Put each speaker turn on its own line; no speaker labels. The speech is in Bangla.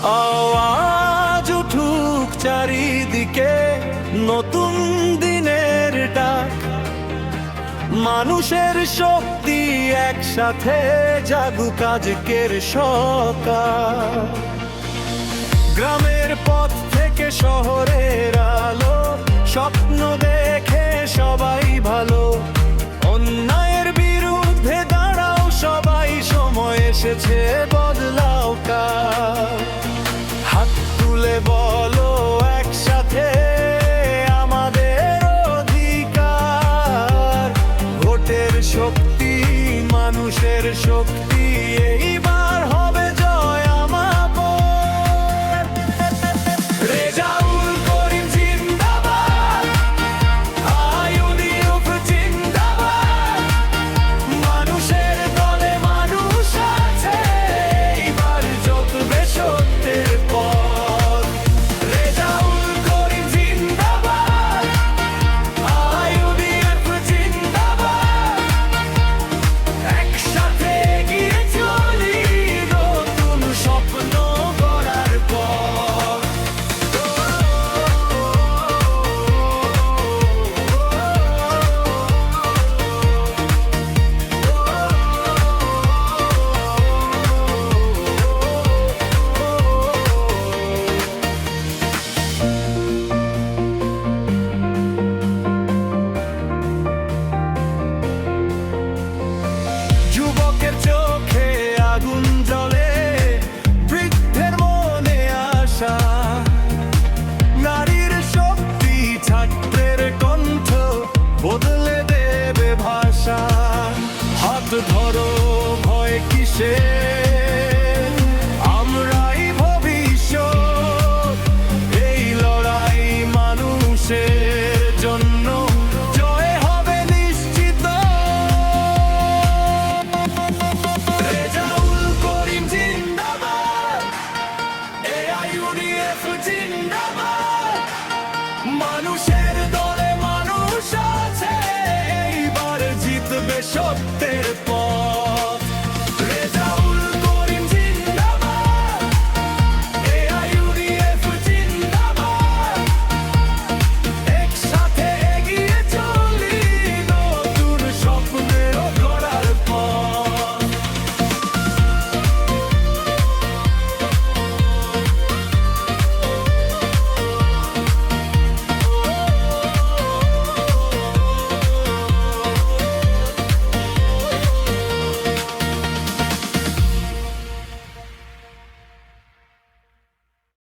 আওয়াজ উঠুক চারিদিকে, নতুন দিনের ডাক। মানুষের শক্তি একসাথে জাগুক আজকের সকাল। গ্রামের পথ থেকে শহরের আলো, স্বপ্ন দেখে সবাই ভালো। অন্যায়ের বিরুদ্ধে দাঁড়াও সবাই, সময় এসেছে বদলাও কাল। হাত তুলে বলো একসাথে আমাদের অধিকার। ভোটের শক্তি, মানুষের শক্তি, এইবার হবে জয় আমাদের। রেজাউল করিম জিন্দাবাদ, ইউনিয়ফ জিন্দাবাদ। মানুষের দলে মানুষ আছে, এইবার জিতবে সত্যের পথ। রেজাউল করিম জিন্দাবাদ, ইউনিয়ফ জিন্দাবাদ। একসাথে এগিয়ে চলি নতুন স্বপ্ন গড়ার পথ। যুবকের চোখে আগুন জ্বলে, বৃদ্ধের মনে আশা। নারীর শক্তি, ছাত্রের কণ্ঠ, বদলে দেবে ভাষা। হাত ধরো, ভয় কিসে, আমরাই ভবিষ্যৎ। এই লড়াই মানুষের জন্য, জয় হবে নিশ্চিত। রেজাউল করিম জিন্দাবাদ, ইউনিয়ফ জিন্দাবাদ। মানুষের দলে মানুষ আছে, এইবার জিতবে সত্যের।